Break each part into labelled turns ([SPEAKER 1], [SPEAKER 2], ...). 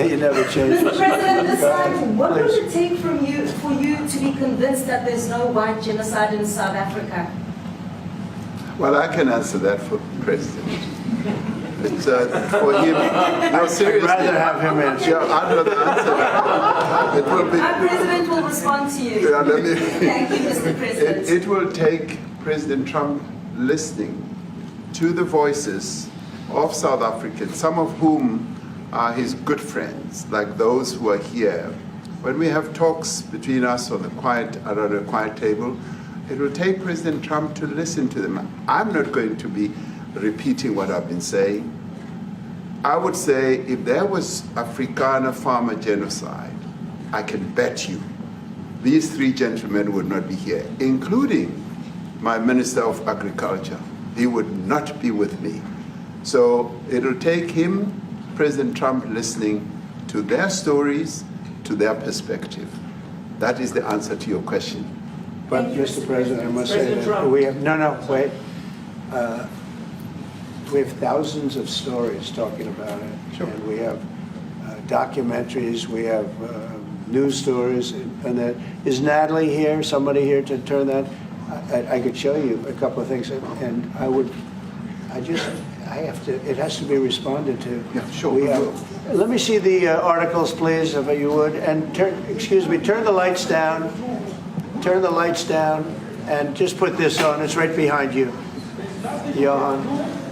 [SPEAKER 1] You never change.
[SPEAKER 2] Mr. President, this time, what would it take for you to be convinced that there's no white genocide in South Africa?
[SPEAKER 3] Well, I can answer that for the President. It's for him. No, seriously.
[SPEAKER 1] I'd rather have him answer.
[SPEAKER 3] Yeah, I'd rather answer that. It will be.
[SPEAKER 2] Our President will respond to you.
[SPEAKER 3] Yeah, let me,
[SPEAKER 2] Thank you, Mr. President.
[SPEAKER 3] it will take President Trump listening to the voices of South Africans, some of whom are his good friends, like those who are here. When we have talks between us on around a quiet table, it will take President Trump to listen to them. I'm not going to be repeating what I've been saying. I would say if there was Afrikaner farmer genocide, I can bet you these three gentlemen would not be here, including my Minister of Agriculture. He would not be with me. So it'll take him, President Trump, listening to their stories, to their perspective. That is the answer to your question.
[SPEAKER 1] But, Mr. President, I must say that
[SPEAKER 4] Trump.
[SPEAKER 1] we have, wait. We have thousands of stories talking about it.
[SPEAKER 3] Sure.
[SPEAKER 1] And we have documentaries, we have news stories, and that. Is Natalie here, somebody here to turn that? I could show you a couple of things, and it has to be responded to.
[SPEAKER 3] Yeah, sure.
[SPEAKER 1] Let me see the articles, please, if you would, and turn the lights down. Turn the lights down, and just put this on. It's right behind you, Johan.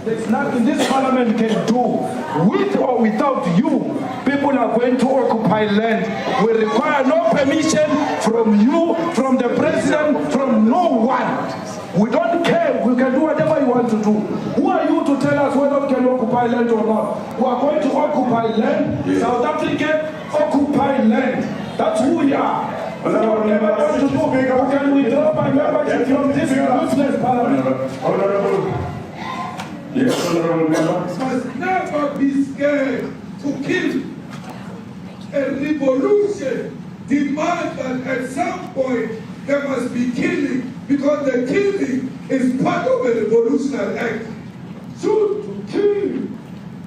[SPEAKER 5] There's nothing this parliament can do. With or without you, people are going to occupy land. We require no permission from you, from the president, from no one. We don't care. We can do whatever you want to do. Who are you to tell us whether we can occupy land or not? We are going to occupy land. South Africa occupy land. That's who we are. Whatever we want to do, can we drop my membership from this useless parliament?
[SPEAKER 6] Yes, honorable member.
[SPEAKER 7] Must never be scared to kill. A revolution demands that at some point there must be killing, because the killing is part of a revolutionary act. Shoot to kill.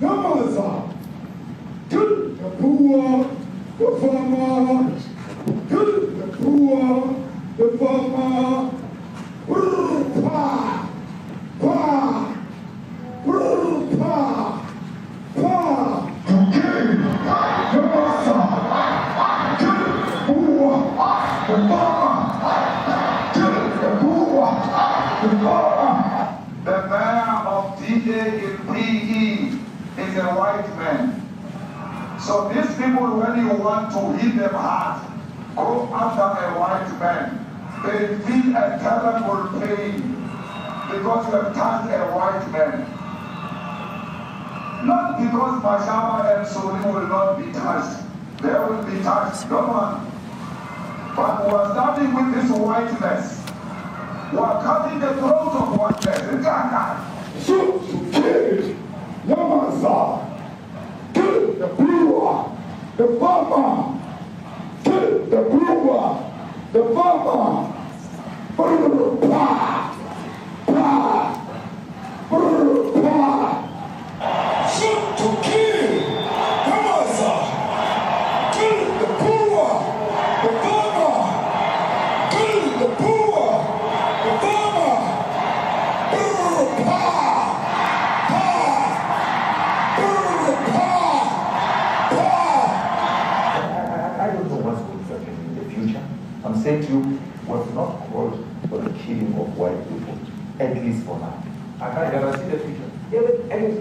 [SPEAKER 7] Namaza. Kill the poor, the farmer. Kill the poor, the farmer. Pa, pa.
[SPEAKER 6] The man of DA in PE is a white man. So these people, when you want to hit them hard, go after a white man. They feel a terrible pain because you have turned a white man. Not because Mashama and Soli will not be touched. They will be touched, no one. But we are starting with this whiteness. We are cutting the throat of whiteness.
[SPEAKER 7] Shoot to kill. Namaza. Kill the brewer, the farmer. Kill the brewer, the farmer. Pa, pa, pa. Shoot to kill. Namaza. Kill the poor, the farmer. Kill the poor, the farmer. Pa,
[SPEAKER 8] I don't know what's going to happen in the future. I'm saying to you, was not called for the killing of white people, at least for now. I can't guarantee the future.
[SPEAKER 4] Yeah, but I mean,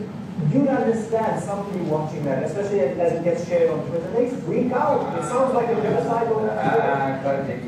[SPEAKER 4] you understand somebody watching that, especially as it gets shared on Twitter, they freak out. It sounds like a genocide on Twitter.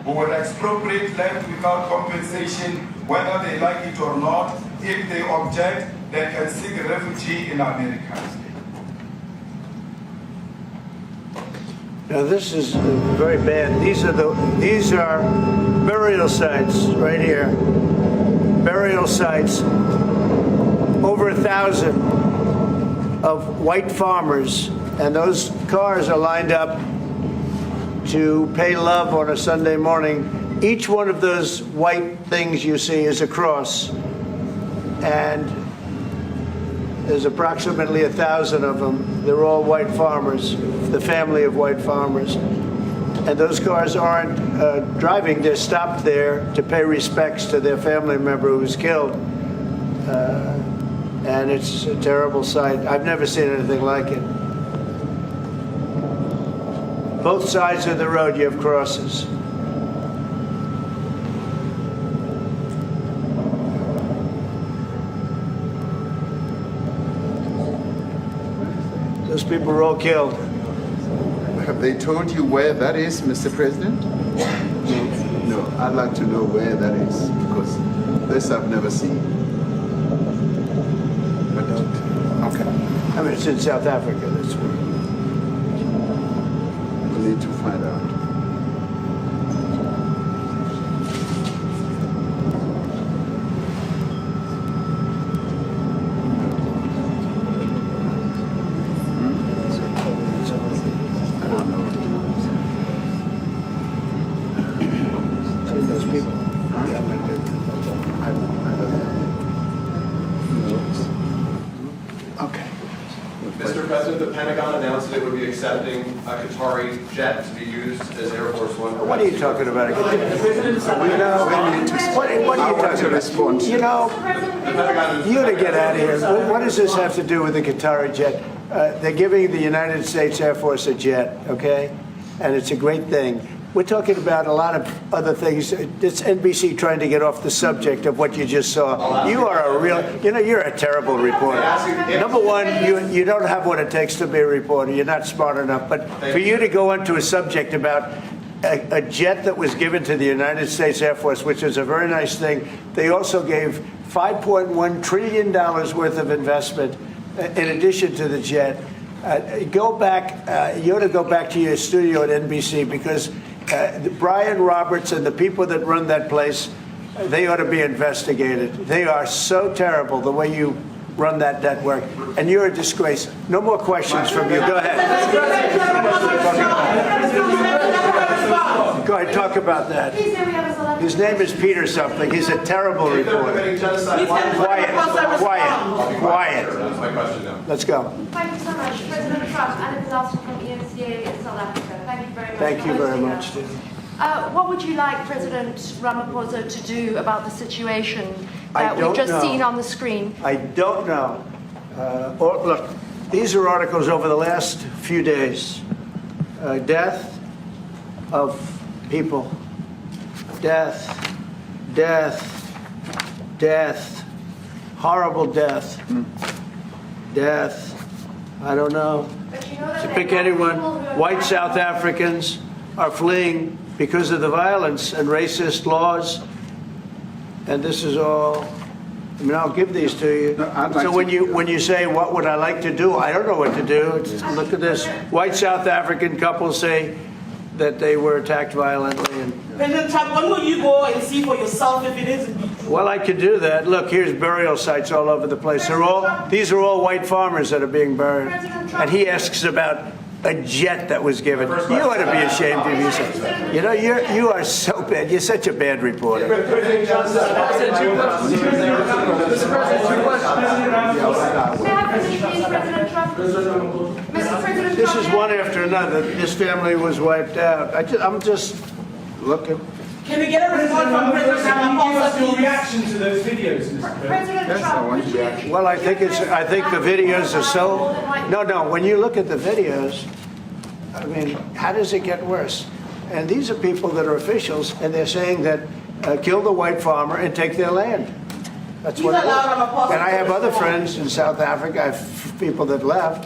[SPEAKER 6] Who will expropriate land without compensation whether they like it or not. If they object, they can seek refugee in America.
[SPEAKER 1] Now this is very bad. These are burial sites right here. Burial sites. Over 1,000 of white farmers, and those cars are lined up to pay love on a Sunday morning. Each one of those white things you see is a cross, and there's approximately 1,000 of them. They're all white farmers, the family of white farmers. And those cars aren't driving, they're stopped there to pay respects to their family member who was killed. And it's a terrible sight. I've never seen anything like it. Both sides of the road, you have crosses. Those people were all killed.
[SPEAKER 3] Have they told you where that is, Mr. President? No, I'd like to know where that is, because this I've never seen. I don't. Okay.
[SPEAKER 1] I mean, it's in South Africa. That's where.
[SPEAKER 3] We need to find out.
[SPEAKER 9] Mr. President, the Pentagon announced that it would be accepting a Qatari jet to be used as Air Force One.
[SPEAKER 1] What are you talking about? What are you talking about? You know, you got to get out of here. What does this have to do with the Qatari jet? They're giving the United States Air Force a jet, okay? And it's a great thing. We're talking about a lot of other things. It's NBC trying to get off the subject of what you just saw. You are a real, you're a terrible reporter. Number one, you don't have what it takes to be a reporter. You're not smart enough. But for you to go into a subject about a jet that was given to the United States Air Force, which is a very nice thing, they also gave $5.1 trillion worth of investment in addition to the jet. Go back, you ought to go back to your studio at NBC, because Brian Roberts and the people that run that place, they ought to be investigated. They are so terrible the way you run that network, and you're a disgrace. No more questions from you. Go ahead. Go ahead, talk about that. His name is Peter something. He's a terrible reporter. Quiet.
[SPEAKER 9] That's my question now.
[SPEAKER 1] Let's go.
[SPEAKER 10] Thank you so much. President Trump, Anna Disaster from ENCA in South Africa. Thank you very much.
[SPEAKER 1] Thank you very much, Steve.
[SPEAKER 10] What would you like President Ramaphosa to do about the situation that we've just seen on the screen?
[SPEAKER 1] I don't know. Look, these are articles over the last few days. Death of people. Death. Horrible death. Death. I don't know. To pick anyone. White South Africans are fleeing because of the violence and racist laws. And this is all, I mean, I'll give these to you. So when you say, what would I like to do? I don't know what to do. Look at this. White South African couples say that they were attacked violently. And,
[SPEAKER 11] President Trump, when will you go and see for yourself if it isn't?
[SPEAKER 1] well, I could do that. Look, here's burial sites all over the place. These are all white farmers that are being buried. And he asks about a jet that was given. You ought to be ashamed of yourself. You know, you are so bad. You're such a bad reporter. This is one after another. This family was wiped out. I'm just looking.
[SPEAKER 11] Can we get a report from President Ramaphosa?
[SPEAKER 4] Give us your reaction to those videos, Mr. President.
[SPEAKER 3] Yes, I want your reaction.
[SPEAKER 1] Well, I think the videos are so. No. When you look at the videos, I mean, how does it get worse? And these are people that are officials, and they're saying that kill the white farmer and take their land. That's what. And I have other friends in South Africa. I have people that left.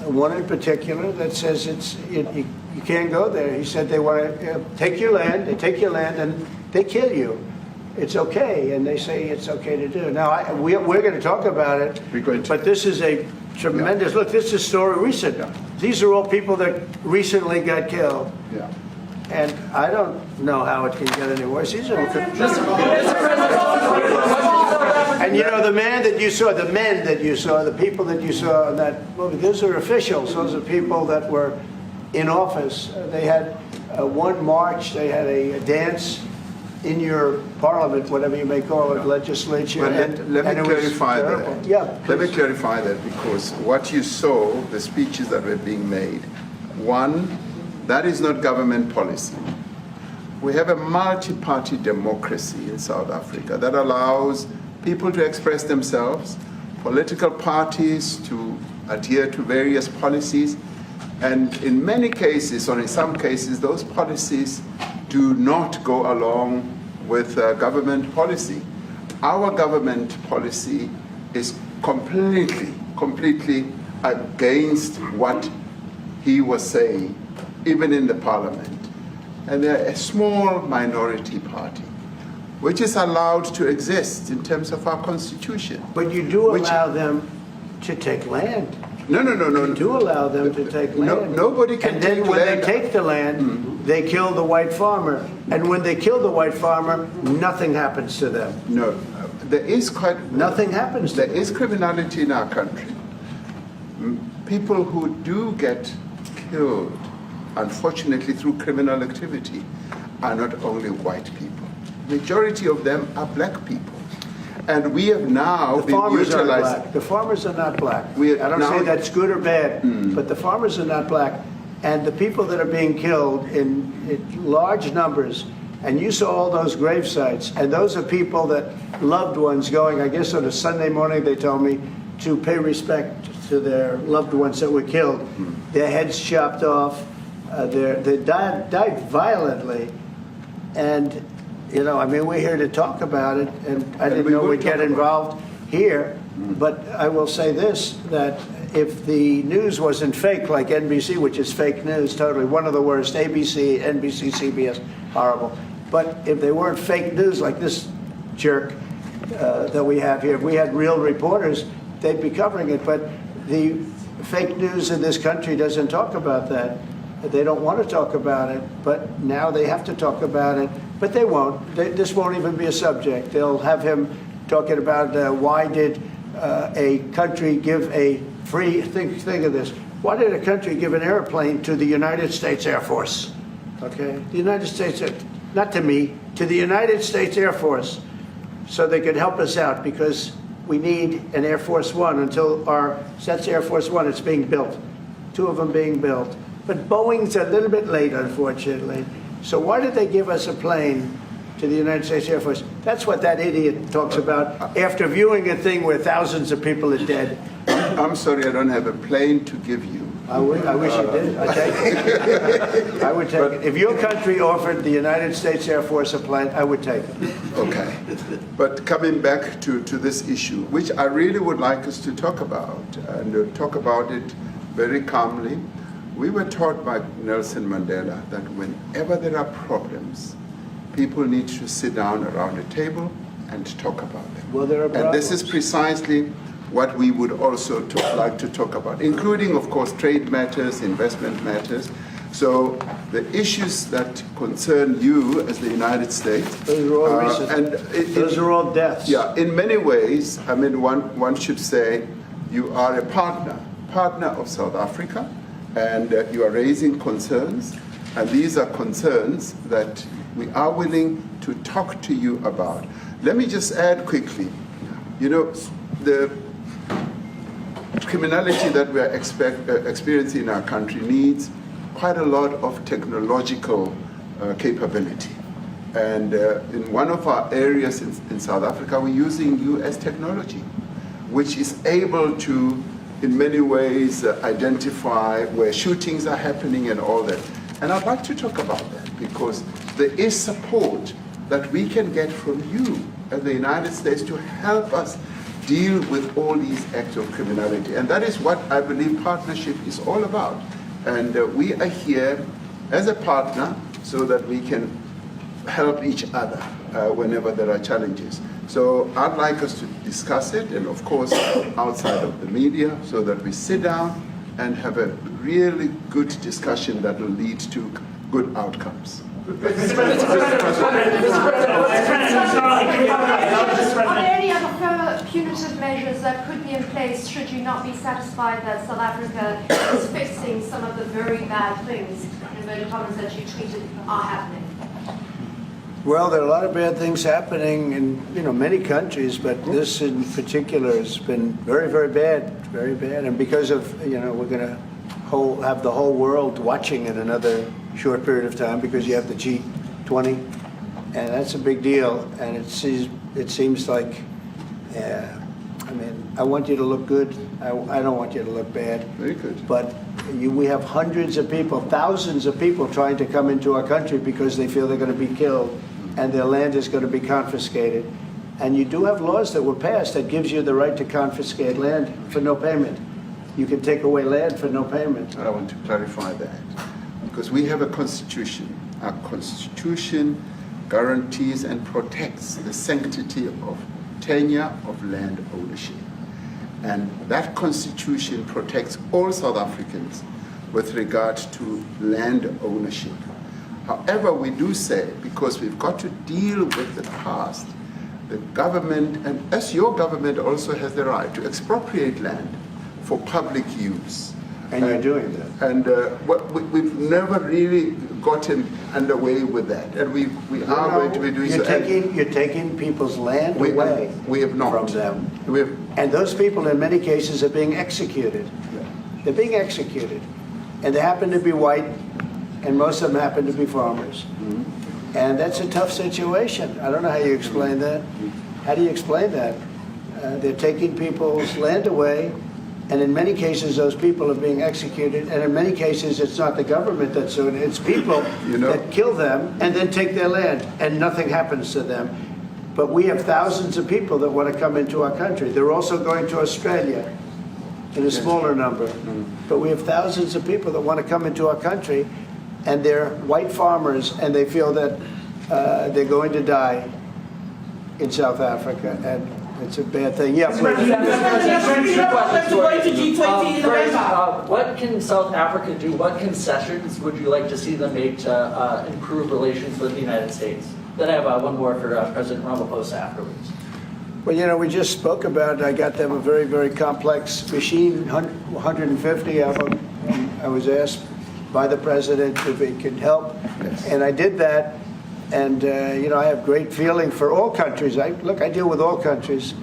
[SPEAKER 1] One in particular that says you can't go there. He said they want to take your land. They take your land and they kill you. it's okay, and they say it's okay to do. Now, we're going to talk about it, but this is a tremendous, look, this is a story recent. These are all people that recently got killed.
[SPEAKER 3] Yeah.
[SPEAKER 1] And I don't know how it can get any worse. These are, and you know, the men that you saw, the people that you saw in that movie, those are officials. Those are people that were in office. They had one march, they had a dance in your parliament, whatever you may call it, legislature.
[SPEAKER 3] But let me clarify that.
[SPEAKER 1] Yeah,
[SPEAKER 3] let me clarify that, because what you saw, the speeches that were being made, one, that is not government policy. We have a multi-party democracy in South Africa that allows people to express themselves, political parties to adhere to various policies, and in many cases, or in some cases, those policies do not go along with government policy. Our government policy is completely against what he was saying, even in the parliament. And they're a small minority party, which is allowed to exist in terms of our constitution.
[SPEAKER 1] But you do allow them to take land.
[SPEAKER 3] No.
[SPEAKER 1] You do allow them to take land.
[SPEAKER 3] Nobody can take land.
[SPEAKER 1] And then when they take the land, they kill the white farmer. And when they kill the white farmer, nothing happens to them.
[SPEAKER 3] No, there is
[SPEAKER 1] nothing happens to them.
[SPEAKER 3] There is criminality in our country. People who do get killed, unfortunately, through criminal activity, are not only white people. Majority of them are black people. And we have now been utilized.
[SPEAKER 1] The farmers are not black. I don't say that's good or bad, but the farmers are not black. And the people that are being killed in large numbers, and you saw all those grave sites, and those are people that loved ones going, I guess on a Sunday morning, they told me, to pay respect to their loved ones that were killed. Their heads chopped off. They died violently. And you know, I mean, we're here to talk about it, and I didn't know we'd get involved here. But I will say this, that if the news wasn't fake, like NBC, which is fake news, totally, one of the worst, ABC, NBC, CBS, horrible. But if they weren't fake news like this jerk that we have here, if we had real reporters, they'd be covering it. But the fake news in this country doesn't talk about that. They don't want to talk about it, but now they have to talk about it. But they won't. This won't even be a subject. They'll have him talking about why did a country give a free, think of this, why did a country give an airplane to the United States Air Force? Okay, the United States, not to me, to the United States Air Force, so they could help us out, because we need an Air Force One until that's Air Force One, it's being built. 2 of them being built. But Boeing's a little bit late, unfortunately. So why did they give us a plane to the United States Air Force? That's what that idiot talks about after viewing a thing where thousands of people are dead.
[SPEAKER 3] I'm sorry, I don't have a plane to give you.
[SPEAKER 1] I wish you did. I take it. I would take it. If your country offered the United States Air Force a plane, I would take it.
[SPEAKER 3] Okay. But coming back to this issue, which I really would like us to talk about, and talk about it very calmly. We were taught by Nelson Mandela that whenever there are problems, people need to sit down around a table and talk about them.
[SPEAKER 1] Well, there are problems.
[SPEAKER 3] And this is precisely what we would also like to talk about, including, of course, trade matters, investment matters. So the issues that concern you as the United States.
[SPEAKER 1] Those are all recent. Those are all deaths.
[SPEAKER 3] Yeah, in many ways, I mean, one should say you are a partner of South Africa, and you are raising concerns, and these are concerns that we are willing to talk to you about. Let me just add quickly, you know, the criminality that we are experiencing in our country needs quite a lot of technological capability. And in one of our areas in South Africa, we're using US technology, which is able to, in many ways, identify where shootings are happening and all that. And I'd like to talk about that, because there is support that we can get from you as the United States to help us deal with all these acts of criminality. And that is what I believe partnership is all about. And we are here as a partner so that we can help each other. whenever there are challenges. So I'd like us to discuss it, and of course outside of the media, so that we sit down and have a really good discussion that will lead to good outcomes.
[SPEAKER 10] Are there any other further punitive measures that could be in place should you not be satisfied that South Africa is fixing some of the very bad things, in inverted commas, that you tweeted are happening?
[SPEAKER 1] Well, there are a lot of bad things happening in many countries, but this in particular has been very, very bad, and because of we're going to have the whole world watching in another short period of time because you have the G20, and that's a big deal. And it seems like, I want you to look good. I don't want you to look bad.
[SPEAKER 3] Very good.
[SPEAKER 1] But we have hundreds of people, thousands of people trying to come into our country because they feel they're going to be killed, and their land is going to be confiscated. And you do have laws that were passed that gives you the right to confiscate land for no payment. You can take away land for no payment.
[SPEAKER 3] I want to clarify that, because we have a constitution. Our constitution guarantees and protects the sanctity of tenure of land ownership. And that constitution protects all South Africans with regard to land ownership. However, we do say, because we've got to deal with the past, the government, and as your government also has the right to expropriate land for public use.
[SPEAKER 1] And you're doing that.
[SPEAKER 3] And we've never really gotten underway with that. And we are going to be doing so.
[SPEAKER 1] You're taking people's land away
[SPEAKER 3] we have not.
[SPEAKER 1] from them.
[SPEAKER 3] We have,
[SPEAKER 1] and those people, in many cases, are being executed. They're being executed. And they happen to be white, and most of them happen to be farmers. Mm-hmm. And that's a tough situation. I don't know how you explain that. How do you explain that? They're taking people's land away, and in many cases, those people are being executed. And in many cases, it's not the government that's doing it. It's people that kill them and then take their land, and nothing happens to them. But we have thousands of people that want to come into our country. They're also going to Australia in a smaller number. But we have thousands of people that want to come into our country, and they're white farmers, and they feel that they're going to die in South Africa. And it's a bad thing. Yeah, please.
[SPEAKER 12] What can South Africa do? What concessions would you like to see them make to improve relations with the United States? Then I have one more for President Ramaphosa afterwards.
[SPEAKER 1] Well, we just spoke about it. I got them a very, very complex machine, 150 of them. I was asked by the president if it could help, and I did that. And, I have great feeling for all countries. I deal with all countries,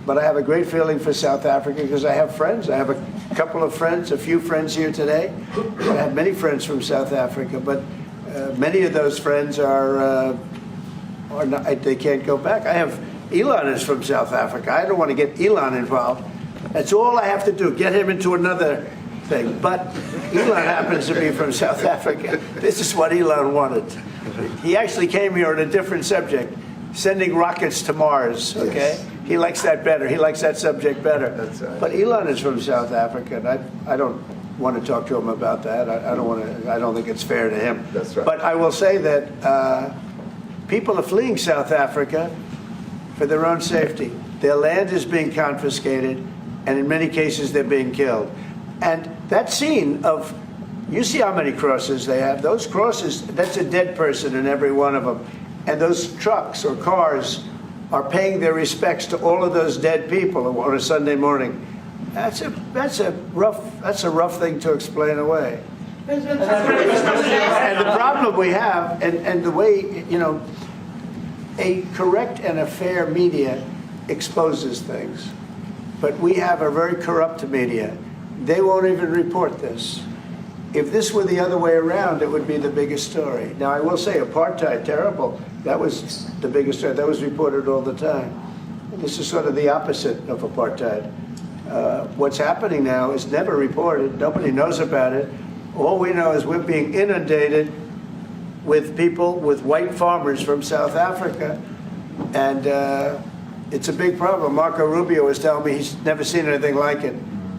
[SPEAKER 1] but I have a great feeling for South Africa because I have friends. I have a couple of friends, a few friends here today. I have many friends from South Africa, but many of those friends are not, they can't go back. I have Elon is from South Africa. I don't want to get Elon involved. That's all I have to do, get him into another thing. But Elon happens to be from South Africa. This is what Elon wanted. He actually came here on a different subject, sending rockets to Mars, okay? Yes. He likes that better. He likes that subject better. That's right. But Elon is from South Africa, and I don't want to talk to him about that. I don't think it's fair to him.
[SPEAKER 3] That's right.
[SPEAKER 1] But I will say that people are fleeing South Africa for their own safety. Their land is being confiscated, and in many cases they're being killed. And that scene of, you see how many crosses they have. Those crosses, that's a dead person in every one of them. And those trucks or cars are paying their respects to all of those dead people on a Sunday morning. That's a rough thing to explain away. And the problem we have, and the way, a correct and a fair media exposes things. But we have a very corrupt media. They won't even report this. If this were the other way around, it would be the biggest story. Now, I will say apartheid, terrible. That was the biggest story. That was reported all the time. And this is sort of the opposite of apartheid. What's happening now is never reported. Nobody knows about it. All we know is we're being inundated with people, with white farmers from South Africa. And it's a big problem. Marco Rubio was telling me he's never seen anything like it.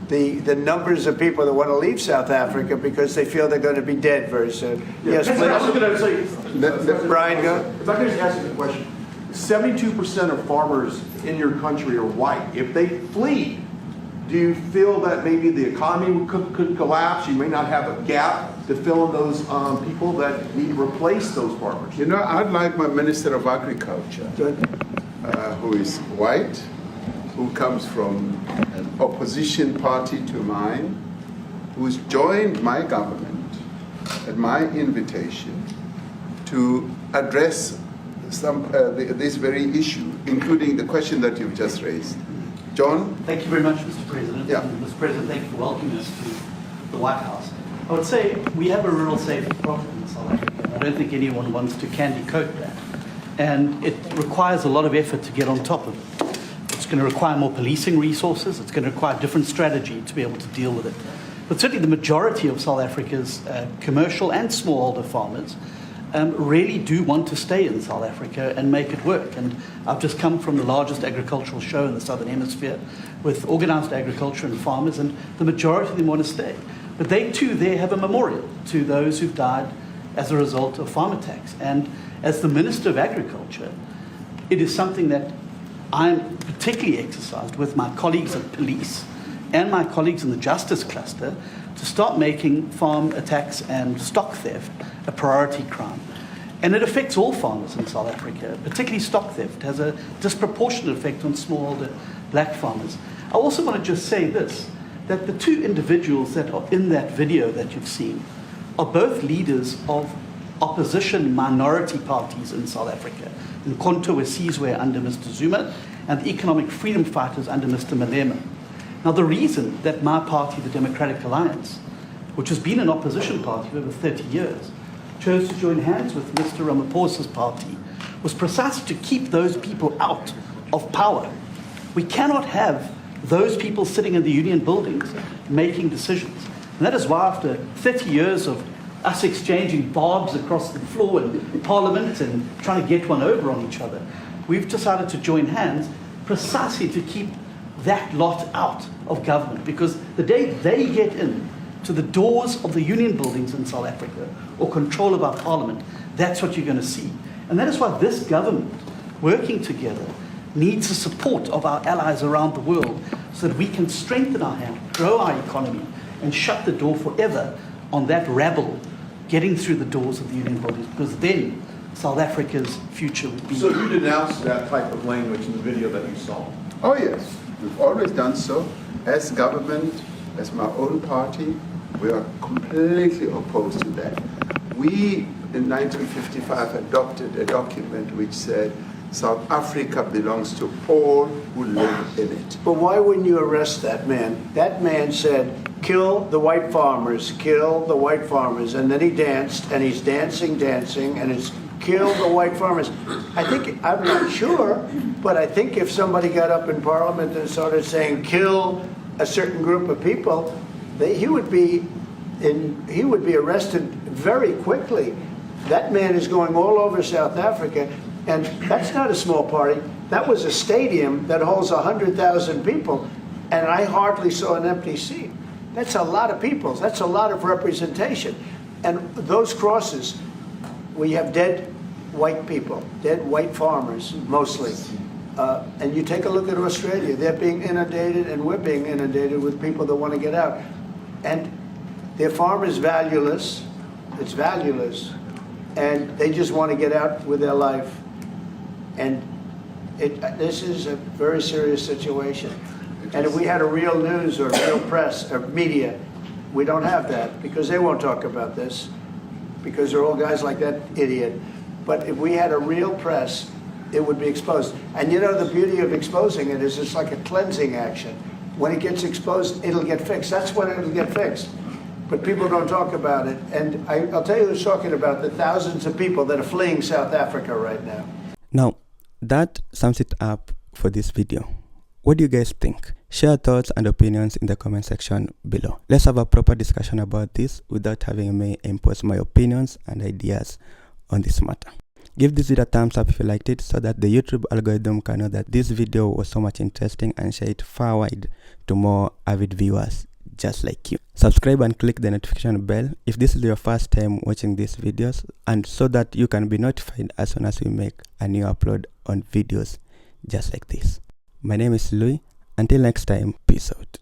[SPEAKER 1] The numbers of people that want to leave South Africa because they feel they're going to be dead very soon. Yes, please.
[SPEAKER 9] I was going to say,
[SPEAKER 1] Brian, go.
[SPEAKER 13] If I could just ask you a question. 72% of farmers in your country are white. If they flee, do you feel that maybe the economy could collapse? You may not have a gap to fill in those people that need to replace those farmers.
[SPEAKER 3] You know, I'd like my Minister of Agriculture, who is white, who comes from an opposition party to mine, who's joined my government at my invitation to address this very issue, including the question that you've just raised. John?
[SPEAKER 14] Thank you very much, Mr. President.
[SPEAKER 3] Yeah.
[SPEAKER 14] Mr. President, thank you for welcoming us to the White House. I would say we have a rural safety problem in South Africa. I don't think anyone wants to candy coat that. And it requires a lot of effort to get on top of it. It's going to require more policing resources. It's going to require a different strategy to be able to deal with it. But certainly the majority of South Africa's commercial and smallholder farmers really do want to stay in South Africa and make it work. And I've just come from the largest agricultural show in the Southern Hemisphere with organized agriculture and farmers, and the majority of them want to stay. But they too there have a memorial to those who've died as a result of farm attacks. And as the Minister of Agriculture, it is something that I'm particularly exercised with my colleagues at police and my colleagues in the justice cluster to start making farm attacks and stock theft a priority crime. And it affects all farmers in South Africa, particularly stock theft has a disproportionate effect on smallholder black farmers. I also want to just say this, that the two individuals that are in that video that you've seen are both leaders of opposition minority parties in South Africa. In Konto Wesizwe under Mr. Zuma and the economic freedom fighters under Mr. Malema. Now the reason that my party, the Democratic Alliance, which has been an opposition party for over 30 years, chose to join hands with Mr. Ramaphosa's party was precisely to keep those people out of power. We cannot have those people sitting in the union buildings making decisions. And that is why after 30 years of us exchanging barbs across the floor in Parliament and trying to get one over on each other, we've decided to join hands precisely to keep that lot out of government. Because the day they get in to the doors of the union buildings in South Africa or control of our Parliament, that's what you're going to see. And that is why this government, working together, needs the support of our allies around the world so that we can strengthen our hand, grow our economy, and shut the door forever on that rabble getting through the doors of the union buildings, because then South Africa's future would be...
[SPEAKER 13] So you denounced that type of language in the video that you saw?
[SPEAKER 3] Oh yes, we've always done so. As government, as my own party, we are completely opposed to that. We, in 1955, adopted a document which said South Africa belongs to all who live in it.
[SPEAKER 1] But why wouldn't you arrest that man? That man said, kill the white farmers, kill the white farmers. And then he danced, and he's dancing, and it's kill the white farmers. I'm not sure, but I think if somebody got up in Parliament and started saying kill a certain group of people, he would be arrested very quickly. That man is going all over South Africa, and that's not a small party. That was a stadium that holds 100,000 people, and I hardly saw an empty seat. That's a lot of people. That's a lot of representation. And those crosses, we have dead white people, dead white farmers, mostly. And you take a look at Australia, they're being inundated, and we're being inundated with people that want to get out. And their farm is valueless, it's valueless, and they just want to get out with their life. And this is a very serious situation. And if we had a real news or real press or media, we don't have that, because they won't talk about this, because they're all guys like that idiot. But if we had a real press, it would be exposed. And you know, the beauty of exposing it is it's like a cleansing action. When it gets exposed, it'll get fixed. That's when it'll get fixed. But people don't talk about it. And I'll tell you who's talking about the thousands of people that are fleeing South Africa right now.
[SPEAKER 15] Now, that sums it up for this video. What do you guys think? Share thoughts and opinions in the comment section below. Let's have a proper discussion about this without having me impose my opinions and ideas on this matter. Give this video a thumbs up if you liked it, so that the YouTube algorithm can know that this video was so much interesting and share it far wide to more avid viewers just like you. Subscribe and click the notification bell if this is your first time watching these videos, and so that you can be notified as soon as we make a new upload on videos just like this. My name is Louis. Until next time, peace out.